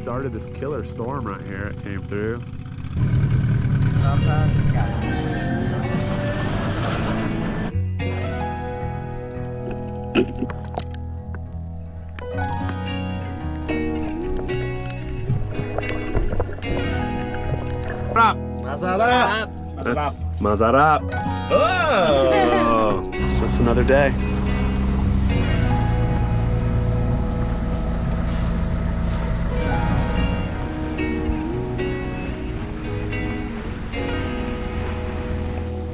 started this killer storm right here. It came through. Masarap. That's Masarap. Oh, it's just another day.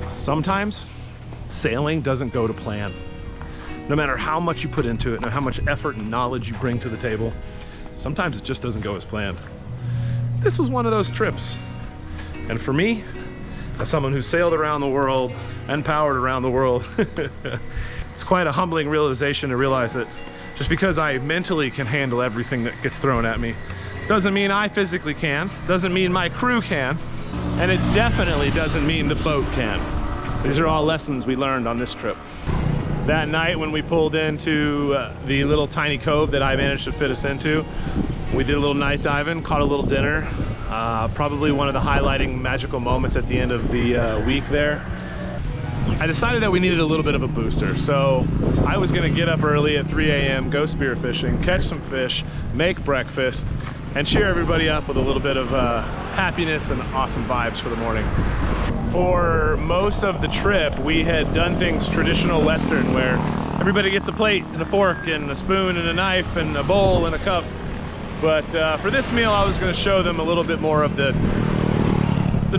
Sometimes sailing doesn't go to plan. No matter how much you put into it, no how much effort and knowledge you bring to the table, sometimes it just doesn't go as planned. This was one of those trips. And for me, as someone who sailed around the world and powered around the world, it's quite a humbling realization to realize that just because I mentally can handle everything that gets thrown at me, doesn't mean I physically can, doesn't mean my crew can, and it definitely doesn't mean the boat can. These are all lessons we learned on this trip. That night when we pulled into the little tiny cove that I managed to fit us into, we did a little night diving, caught a little dinner. Probably one of the highlighting magical moments at the end of the week there. I decided that we needed a little bit of a booster, so I was gonna get up early at 3 a.m., go spearfishing, catch some fish, make breakfast, and cheer everybody up with a little bit of happiness and awesome vibes for the morning. For most of the trip, we had done things traditional Western, where everybody gets a plate and a fork and a spoon and a knife and a bowl and a cup. But for this meal, I was going to show them a little bit more of the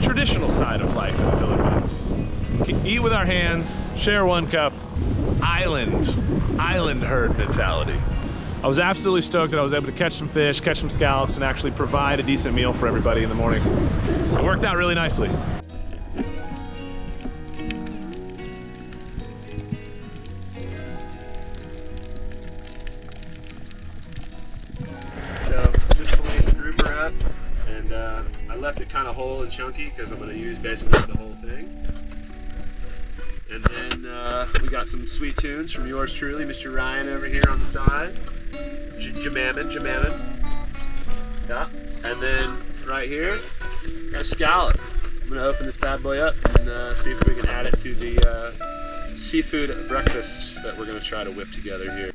traditional side of life in the Philippines. Eat with our hands, share one cup, island herd mentality. I was absolutely stoked that I was able to catch some fish, catch some scallops, and actually provide a decent meal for everybody in the morning. It worked out really nicely. So just filleted the grouper up, and I left it kind of whole and chunky because I'm going to use basically the whole thing. And then we got some sweet tunes from yours truly, Mr. Ryan over here on the side. Jamamin. Yeah. And then right here, got a scallop. I'm gonna open this bad boy up and see if we can add it to the seafood breakfast that we're gonna try to whip together here.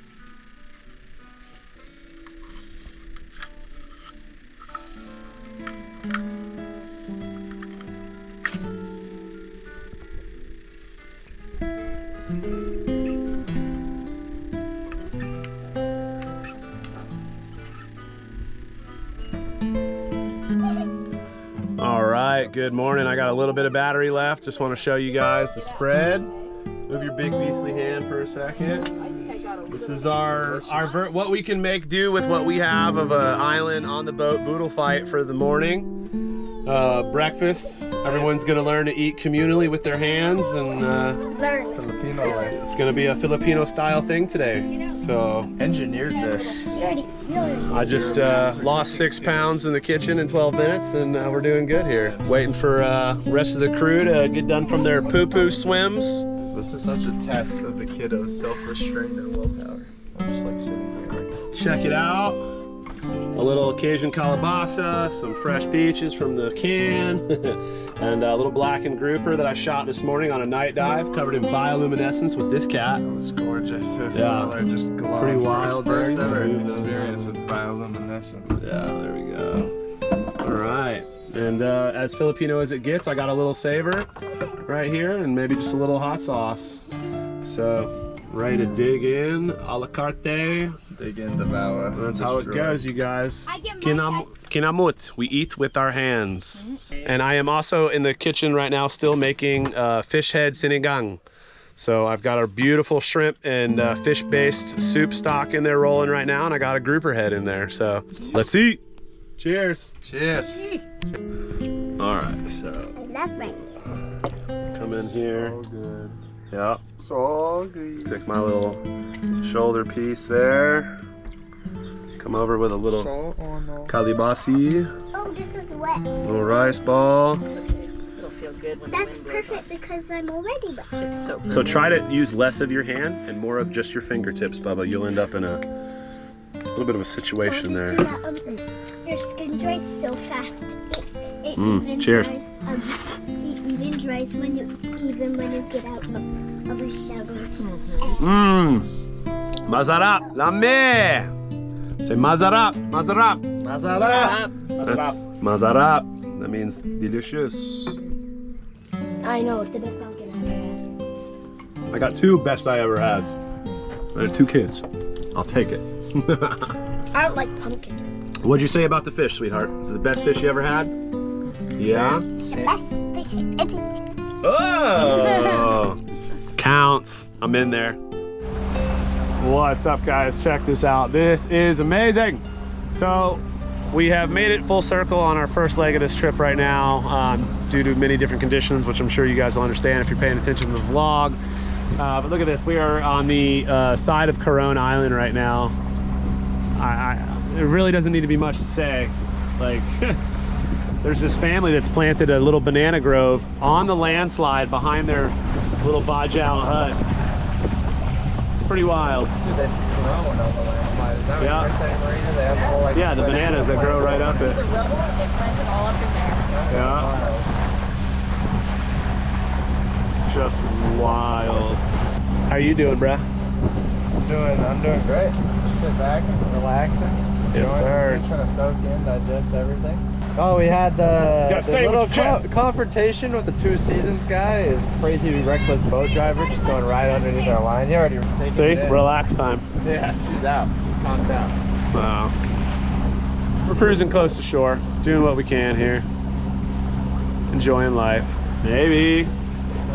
Good morning. I got a little bit of battery left. Just want to show you guys the spread. Move your big beastly hand for a second. This is our what we can make do with what we have of an island on the boat boodle fight for the morning. Breakfast. Everyone's gonna learn to eat communally with their hands, and it's gonna be a Filipino style thing today. So engineered this. I just lost 6 pounds in the kitchen in 12 minutes, and we're doing good here. Waiting for rest of the crew to get done from their poo-poo swims. This is such a test of the kiddos' self-restraint and willpower. I'm just like sitting here like... Check it out. A little Cajun calabasa, some fresh peaches from the can, and a little blackened grouper that I shot this morning on a night dive, covered in bioluminescence with this cat. It was gorgeous. Yeah, just glowing. Pretty wild. First ever experience with bioluminescence. Yeah, there we go. All right. And as Filipino as it gets, I got a little savor right here and maybe just a little hot sauce. So, ready to dig in, a la carte. Dig in, devour. That's how it goes, you guys. Kinamut, we eat with our hands. And I am also in the kitchen right now still making fish head sinigang. So I've got a beautiful shrimp and fish-based soup stock in there rolling right now, and I got a grouper head in there. So let's eat. Cheers. Cheers. All right, so come in here. So good. Yep. So good. Pick my little shoulder piece there. Come over with a little kalibasi. Oh, this is wet. Little rice ball. It'll feel good when That's perfect because I'm already wet. it's so So try to use less of your hand and more of just your fingertips, Bubba. You'll end up in a little bit of a situation there. Your skin dries so fast. It even cheers. Dries, it even dries when you get out of a shower. Mazarap, lame. Say mazarap, mazarap. Masarap. That's mazarap. That means delicious. I know, it's the best pumpkin I've ever had. I got 2 best I ever had. I had 2 kids. I'll take it. I don't like pumpkin. What'd you say about the fish, sweetheart? Is it the best fish you ever had? Yeah? Best fish ever. Oh! Counts. I'm in there. What's up, guys? Check this out. This is amazing. So, we have made it full circle on our first leg of this trip right now due to many different conditions, which I'm sure you guys will understand if you're paying attention to the vlog. But look at this. We are on the side of Coron Island right now. It really doesn't need to be much to say. Like, there's this family that's planted a little banana grove on the landslide behind their little bajau huts. It's pretty wild. Dude, they grow on the landslide. Is that what you're saying, Marina? They have the whole, like, yeah, the bananas that grow right up it. The rubble, they planted all up in there. Yeah. It's just wild. How are you doing, bruh? I'm doing great. Just sit back and relaxing. Yes, sir. Trying to soak in, digest everything. Oh, we had the little confrontation with the 2 Seasons guy. His crazy reckless boat driver just going right underneath our line. You already taken See, it in. relax time. Yeah, she's out. Calm down. So, we're cruising close to shore, doing what we can here. Enjoying life. Maybe.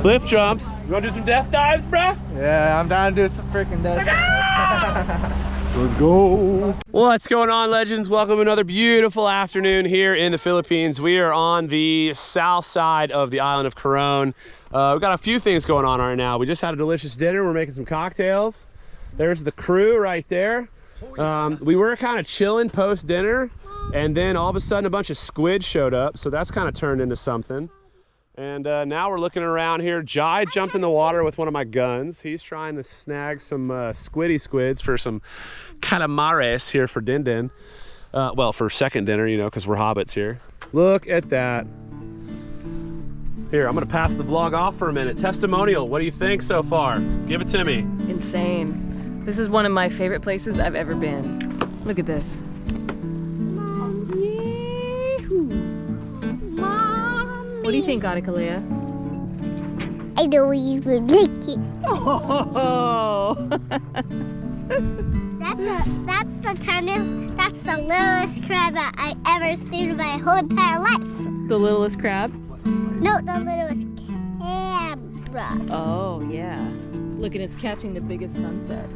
Cliff jumps. You wanna do some death dives, bruh? Yeah, I'm down to do some freaking death. Let's go. What's going on, legends? Welcome to another beautiful afternoon here in the Philippines. We are on the south side of the island of Coron. We've got a few things going on right now. We just had a delicious dinner. We're making some cocktails. There's the crew right there. We were kind of chilling post dinner, and then all of a sudden a bunch of squid showed up. So that's kind of turned into something. And now we're looking around here. Jai jumped in the water with one of my guns. He's trying to snag some squids for some calamares here for Din Din. Well, for second dinner, you know, because we're hobbits here. Look at that. Here, I'm gonna pass the vlog off for a minute. Testimonial, what do you think so far? Give it to me. Insane. This is one of my favorite places I've ever been. Look at this. What do you think, Adekalea? I don't even like it. Oh! That's the littlest crab I've ever seen in my whole entire life. The littlest crab? No, the littlest camera. Oh, yeah. Look, and it's catching the biggest sunset.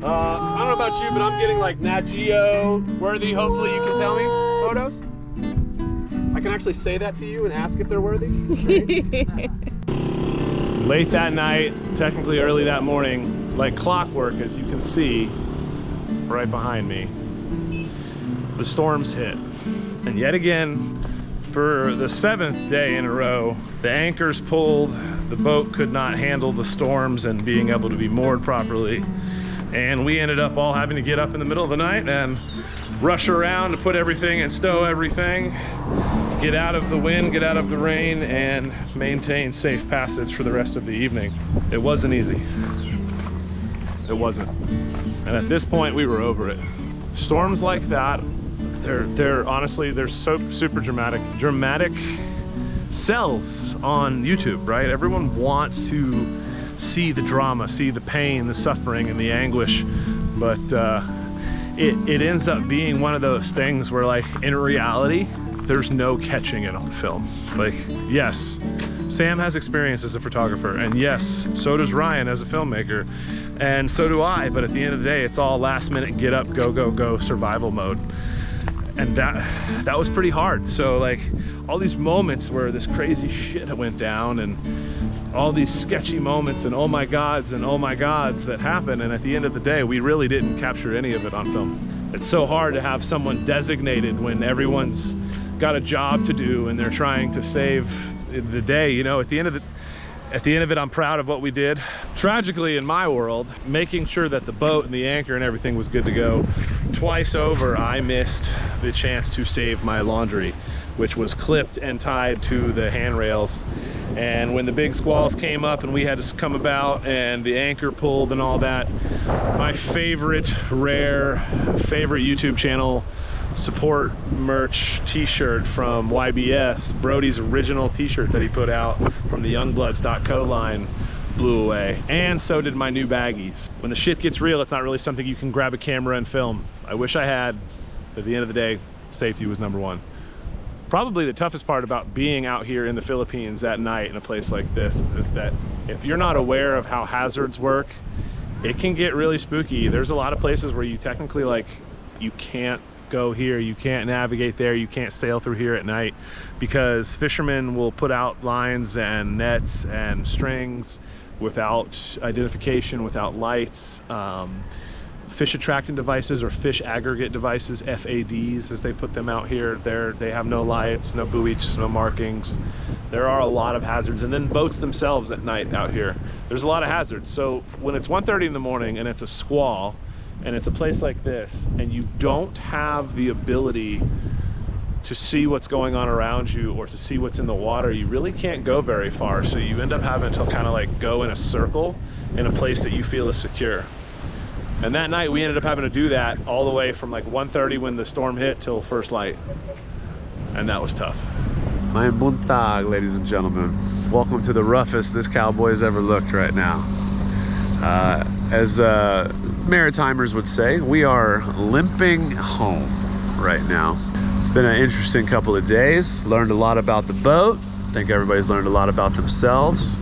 I don't know about you, but I'm getting like Nat Geo worthy. Hopefully you can tell me photos. I can actually say that to you and ask if they're worthy. Late that night, technically early that morning, like clockwork, as you can see right behind me, the storms hit. And yet again, for the 7th day in a row, the anchors pulled, the boat could not handle the storms and being able to be moored properly. And we ended up all having to get up in the middle of the night and rush around to put everything and stow everything, get out of the wind, get out of the rain, and maintain safe passage for the rest of the evening. It wasn't easy. It wasn't. And at this point, we were over it. Storms like that, they're honestly, they're so super dramatic sells on YouTube, right? Everyone wants to see the drama, see the pain, the suffering, and the anguish, but it ends up being one of those things where, like, in reality, there's no catching it on film. Like, yes, Sam has experience as a photographer, and yes, so does Ryan as a filmmaker, and so do I, but at the end of the day, it's all last minute, get up, go, go, go, survival mode. And that was pretty hard. So, like, all these moments where this crazy shit went down, and all these sketchy moments and oh my gods that happen, and at the end of the day, we really didn't capture any of it on film. It's so hard to have someone designated when everyone's got a job to do and they're trying to save the day. You know, at the end of it, I'm proud of what we did. Tragically, in my world, making sure that the boat and the anchor and everything was good to go twice over, I missed the chance to save my laundry, which was clipped and tied to the handrails. And when the big squalls came up and we had to come about and the anchor pulled and all that, my favorite YouTube channel support merch t-shirt from YBS, Brody's original t-shirt that he put out from the youngbloods.co line, blew away. And so did my new baggies. When the shit gets real, it's not really something you can grab a camera and film. I wish I had, but at the end of the day, safety was number one. Probably the toughest part about being out here in the Philippines at night in a place like this is that if you're not aware of how hazards work, it can get really spooky. There's a lot of places where you technically, like, you can't go here, you can't navigate there, you can't sail through here at night because fishermen will put out lines and nets and strings without identification, without lights. Fish attracting devices or fish aggregate devices, FADs as they put them out here, they have no lights, no buoys, no markings. There are a lot of hazards. And then boats themselves at night out here, there's a lot of hazards. So when it's 1:30 in the morning and it's a squall and it's a place like this and you don't have the ability to see what's going on around you or to see what's in the water, you really can't go very far. So you end up having to kind of like go in a circle in a place that you feel is secure. And that night we ended up having to do that all the way from like 1:30 when the storm hit till first light. And that was tough. My buntag, ladies and gentlemen. Welcome to the roughest this cowboy's ever looked right now. As Maritimers would say, we are limping home right now. It's been an interesting couple of days. Learned a lot about the boat. I think everybody's learned a lot about themselves.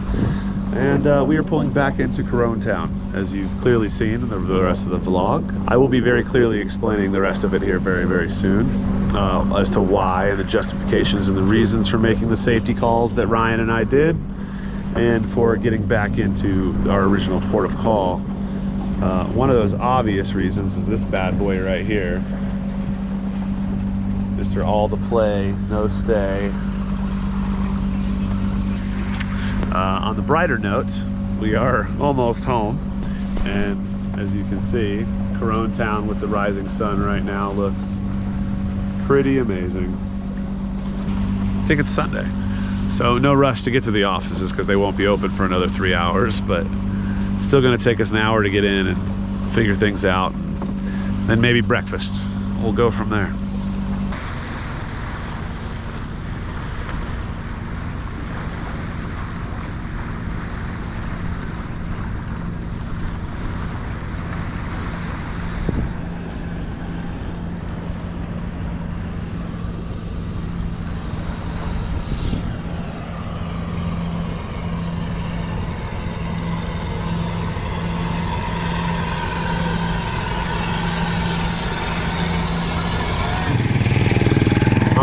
And we are pulling back into Coron town, as you've clearly seen in the rest of the vlog. I will be very clearly explaining the rest of it here very, very soon as to why and the justifications and the reasons for making the safety calls that Ryan and I did and for getting back into our original port of call. One of those obvious reasons is this bad boy right here. Mr. All the Play, No Stay. On the brighter note, we are almost home, and as you can see, Coron town with the rising sun right now looks pretty amazing. I think it's Sunday, so no rush to get to the offices because they won't be open for another 3 hours, but it's still going to take us an hour to get in and figure things out. Then maybe breakfast. We'll go from there.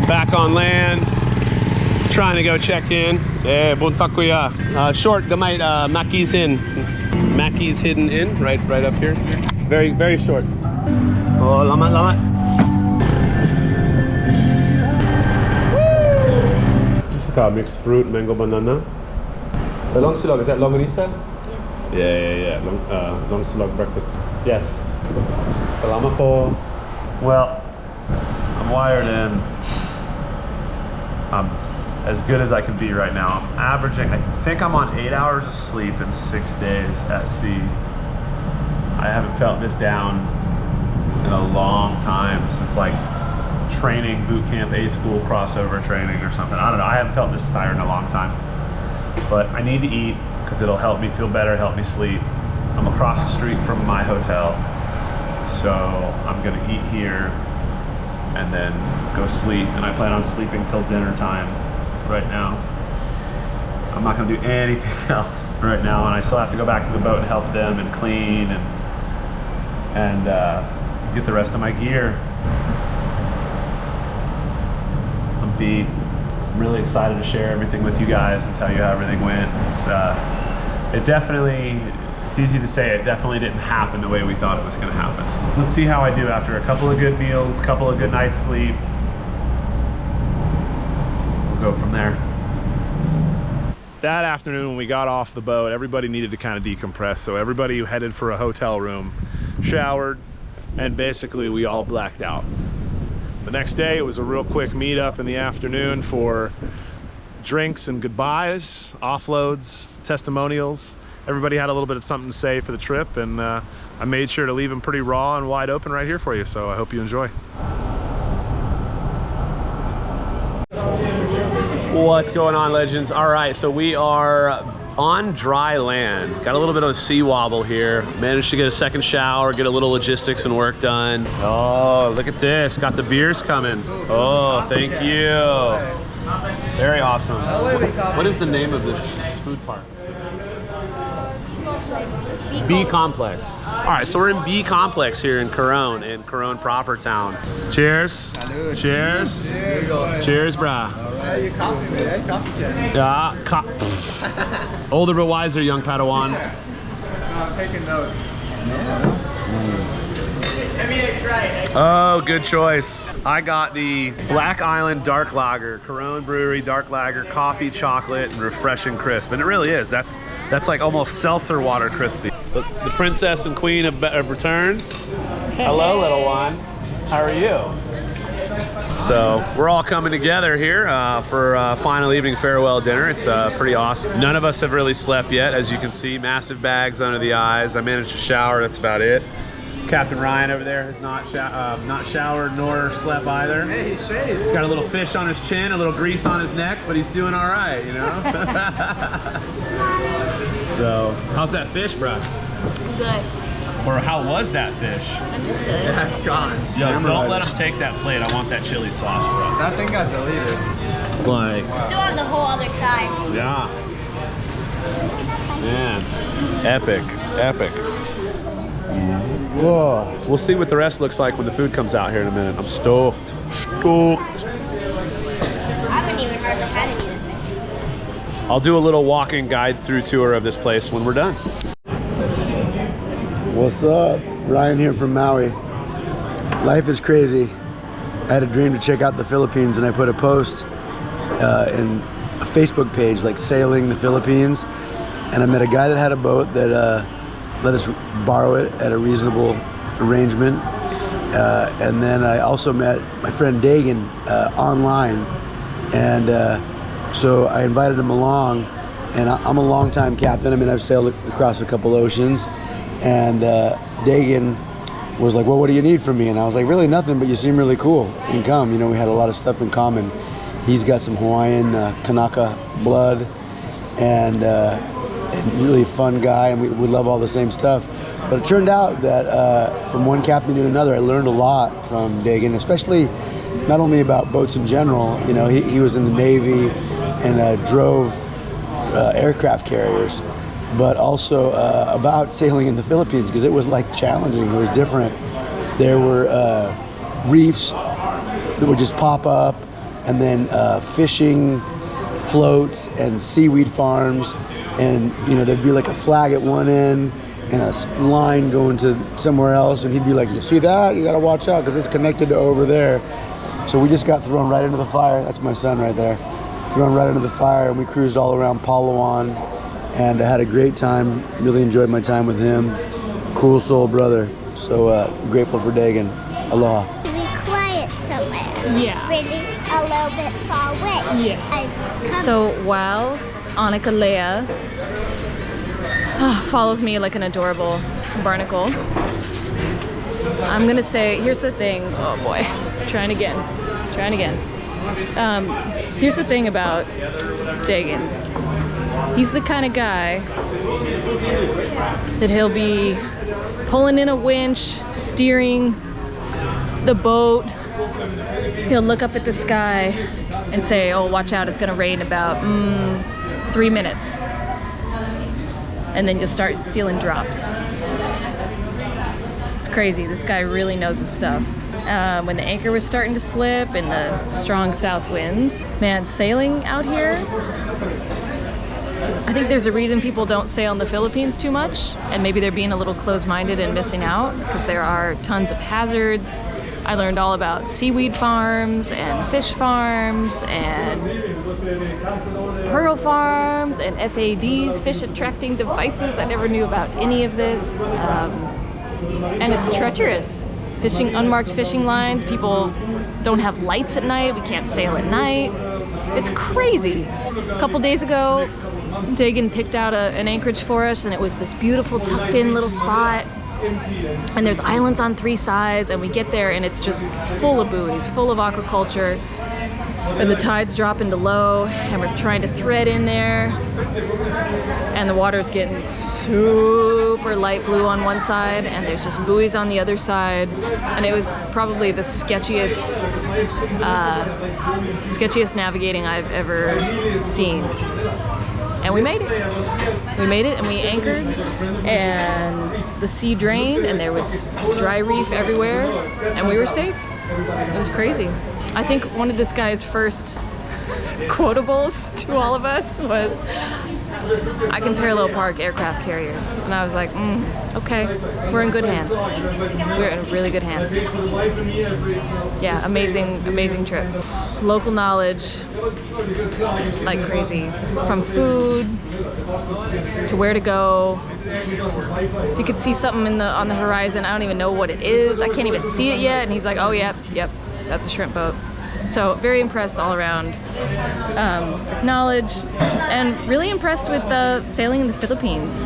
Back on land, trying to go check in. Bunta kuya. Short, gamay, Mackey's in. Mackey's hidden in, right up here. Very, very short. Oh, lamat, lamat. This is called mixed fruit, mango, banana. The long silog, is that longanisa? Yes. Yeah. Long silog breakfast. Yes. Salamat po. Well, I'm wired in. As good as I can be right now. I'm averaging, I think I'm on 8 hours of sleep in 6 days at sea. I haven't felt this down in a long time, since like training, boot camp, A-school crossover training or something. I don't know, I haven't felt this tired in a long time. But I need to eat because it'll help me feel better, help me sleep. I'm across the street from my hotel, so I'm gonna eat here and then go sleep, and I plan on sleeping till dinner time right now. I'm not gonna do anything else right now, and I still have to go back to the boat and help them and clean and get the rest of my gear. I'm beat. I'm really excited to share everything with you guys and tell you how everything went. It's easy to say it definitely didn't happen the way we thought it was gonna happen. Let's see how I do after a couple of good meals, couple of good nights sleep. We'll go from there. That afternoon when we got off the boat, everybody needed to kind of decompress. So everybody headed for a hotel room, showered, and basically we all blacked out. The next day, it was a real quick meetup in the afternoon for drinks and goodbyes, offloads, testimonials. Everybody had a little bit of something to say for the trip, and I made sure to leave them pretty raw and wide open right here for you, so I hope you enjoy. What's going on, legends? All right, so we are on dry land. Got a little bit of a sea wobble here. Managed to get a second shower, get a little logistics and work done. Oh, look at this. Got the beers coming. Oh, thank you. Very awesome. What is the name of this food park? B Complex. All right, so we're in B Complex here in Coron proper town. Cheers. Salud. Cheers. Cheers, brah. Hey, you copy me, eh? Copy can. Yeah, older but wiser, young Padawan. No, I'm taking notes. Oh, good choice. I got the Black Island Dark Lager, Coron Brewery Dark Lager, coffee, chocolate, and refreshing crisp. And it really is. That's like almost seltzer water crispy. The princess and queen have returned. Hello, little one. How are you? So we're all coming together here for final evening farewell dinner. It's pretty awesome. None of us have really slept yet, as you can see. Massive bags under the eyes. I managed to shower. That's about it. Captain Ryan over there has not showered nor slept either. Hey, he shaved. He's got a little fish on his chin, a little grease on his neck, but he's doing all right, you know? So, how's that fish, bro? Good. Or how was that fish? Good. Yeah, it's gone. Yo, don't let him take that plate. I want that chili sauce, bro. That thing got deleted. Like, Still on the whole other side. yeah. Man, epic, epic. Whoa. We'll see what the rest looks like when the food comes out here in a minute. I'm stoked. Stoked. I haven't even hardly had any of this. I'll do a little walking guide through tour of this place when we're done. What's up? Ryan here from Maui. Life is crazy. I had a dream to check out the Philippines, and I put a post in a Facebook page like sailing the Philippines, and I met a guy that had a boat that let us borrow it at a reasonable arrangement. And then I also met my friend Dagan online, and so I invited him along, and I'm a longtime captain. I mean, I've sailed across a couple oceans, and Dagan was like, well, what do you need from me? And I was like, really nothing, but you seem really cool, and come. You know, we had a lot of stuff in common. He's got some Hawaiian Kanaka blood, and really fun guy, and we love all the same stuff. But it turned out that from one captain to another, I learned a lot from Dagan, especially not only about boats in general. You know, he was in the Navy and drove aircraft carriers, but also about sailing in the Philippines, because it was like challenging. It was different. There were reefs that would just pop up, and then fishing floats and seaweed farms. And you know, there'd be like a flag at one end and a line going to somewhere else, and he'd be like, you see that? You gotta watch out because it's connected to over there. So we just got thrown right into the fire. That's my son right there. Thrown right into the fire, and we cruised all around Palawan, and I had a great time. Really enjoyed my time with him. Cool soul brother. So grateful for Dagan. Aloha. Be quiet somewhere. Yeah. Really a little bit far away. Yeah. So while Annika Leia follows me like an adorable barnacle, I'm gonna say, here's the thing. Oh boy, trying again. Here's the thing about Dagan. He's the kind of guy that he'll be pulling in a winch, steering the boat. He'll look up at the sky and say, oh, watch out, it's gonna rain about 3 minutes. And then you'll start feeling drops. It's crazy, this guy really knows his stuff. When the anchor was starting to slip and the strong south winds, man, sailing out here, I think there's a reason people don't sail in the Philippines too much, and maybe they're being a little closed-minded and missing out, because there are tons of hazards. I learned all about seaweed farms and fish farms and pearl farms and FADs, fish attracting devices. I never knew about any of this. And it's treacherous. unmarked fishing lines. People don't have lights at night. We can't sail at night. It's crazy. A couple days ago, Dagan picked out an anchorage for us, and it was this beautiful tucked in little spot. And there's islands on 3 sides, and we get there and it's just full of buoys, full of aquaculture. And the tide's dropping to low, and we're trying to thread in there. And the water's getting super light blue on one side, and there's just buoys on the other side. And it was probably the sketchiest navigating I've ever seen. And we made it. We made it, and we anchored, and the sea drained, and there was dry reef everywhere, and we were safe. It was crazy. I think one of this guy's first quotables to all of us was, I can parallel park aircraft carriers. And I was like, okay, we're in good hands. We're in really good hands. Yeah, amazing trip. Local knowledge, like crazy. From food to where to go. You could see something on the horizon. I don't even know what it is. I can't even see it yet. And he's like, oh, yep, that's a shrimp boat. So very impressed all around with knowledge, and really impressed with the sailing in the Philippines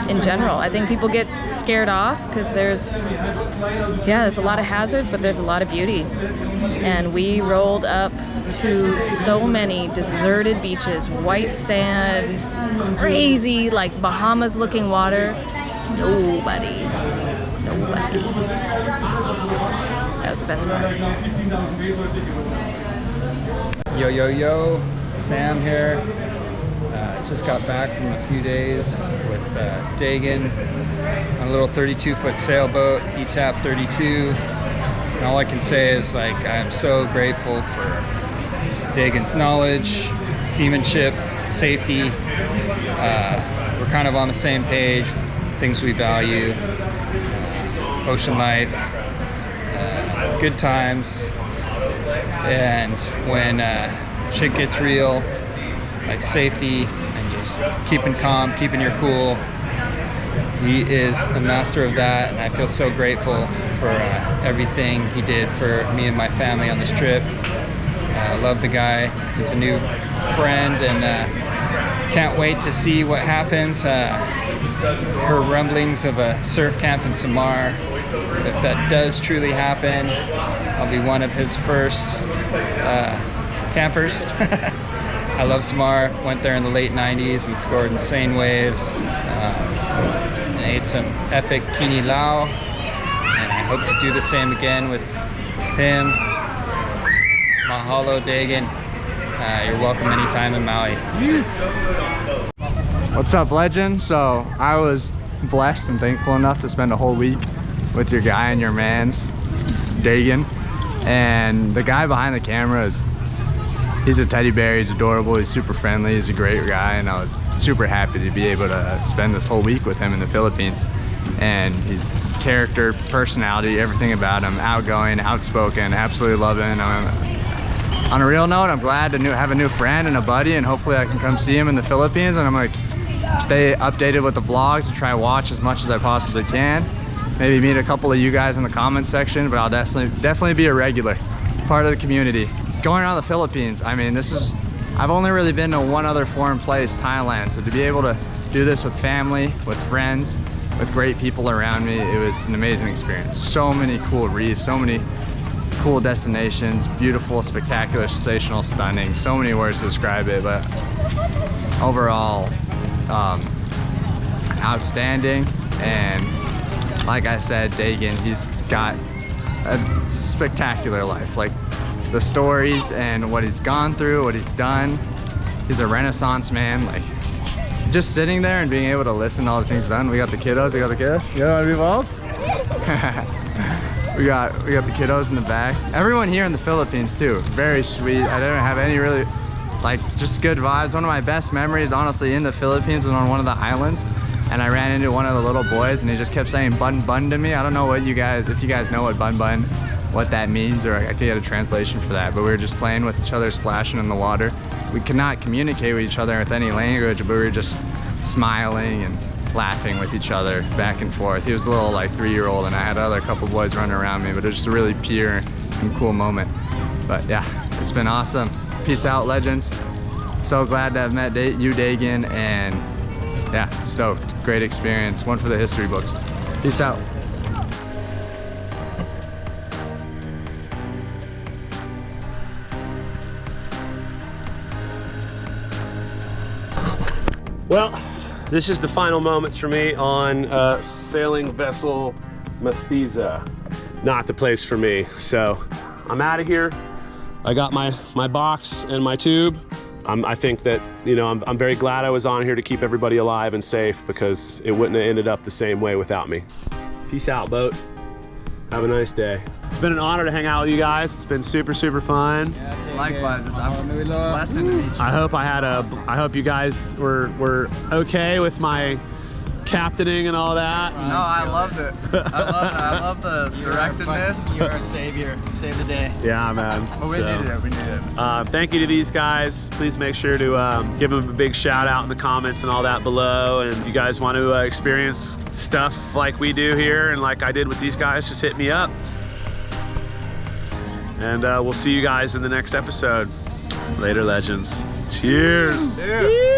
in general. I think people get scared off because there's a lot of hazards, but there's a lot of beauty. And we rolled up to so many deserted beaches, white sand, crazy like Bahamas looking water. Nobody. That was the best part. Yo, Sam here. Just got back from a few days with Dagan on a little 32-foot sailboat, ETAP 32. And all I can say is, like, I'm so grateful for Dagan's knowledge, seamanship, safety. We're kind of on the same page, things we value, ocean life, good times. And when shit gets real, like safety and just keeping calm, keeping your cool, he is a master of that. And I feel so grateful for everything he did for me and my family on this trip. I love the guy. He's a new friend, and can't wait to see what happens. Heard rumblings of a surf camp in Samar. If that does truly happen, I'll be one of his first campers. I love Samar. Went there in the late 90s and scored insane waves. And ate some epic kini lao. And I hope to do the same again with him. Mahalo, Dagan. You're welcome anytime in Maui. What's up, legend? So I was blessed and thankful enough to spend a whole week with your guy and your man's, Dagan. And the guy behind the camera he's a teddy bear, he's adorable, he's super friendly, he's a great guy, and I was super happy to be able to spend this whole week with him in the Philippines. And his character, personality, everything about him, outgoing, outspoken, absolutely love him. On a real note, I'm glad to have a new friend and a buddy, and hopefully I can come see him in the Philippines, and I'm like, stay updated with the vlogs and try to watch as much as I possibly can. Maybe meet a couple of you guys in the comments section, but I'll definitely be a regular part of the community. Going around the Philippines, I mean, I've only really been to one other foreign place, Thailand, so to be able to do this with family, with friends, with great people around me, it was an amazing experience. So many cool reefs, so many cool destinations, beautiful, spectacular, sensational, stunning, so many words to describe it, but overall, outstanding. And like I said, Dagan, he's got a spectacular life. Like, the stories and what he's gone through, what he's done. He's a Renaissance man. Like, just sitting there and being able to listen to all the things done. We got the kiddos. You got the kiddos? You want to be involved? we got the kiddos in the back. Everyone here in the Philippines too, very sweet. I didn't have any really, like, just good vibes. One of my best memories, honestly, in the Philippines was on one of the islands. And I ran into one of the little boys, and he just kept saying "bun bun" to me. I don't know if you guys know what "bun bun," what that means, or I could get a translation for that. But we were just playing with each other, splashing in the water. We could not communicate with each other with any language, but we were just smiling and laughing with each other back and forth. He was a little like 3-year-old, and I had other couple boys running around me, but it was just a really pure and cool moment. But yeah, it's been awesome. Peace out, legends. So glad to have met you, Dagan, and yeah, stoked. Great experience. One for the history books. Peace out. Well, this is the final moments for me on sailing vessel Mestiza. Not the place for me. So I'm out of here. I got my box and my tube. I think that, you know, I'm very glad I was on here to keep everybody alive and safe, because it wouldn't have ended up the same way without me. Peace out, boat. Have a nice day. It's been an honor to hang out with you guys. It's been super, super fun. Likewise, it's a blessing to meet you. I hope you guys were okay with my captaining and all that. No, I loved it. I love the directedness. You're a savior. Save the day. Yeah, man. We needed it. We needed it. Thank you to these guys. Please make sure to give them a big shout out in the comments and all that below. And if you guys want to experience stuff like we do here and like I did with these guys, just hit me up. And we'll see you guys in the next episode. Later, legends. Cheers. Yeah.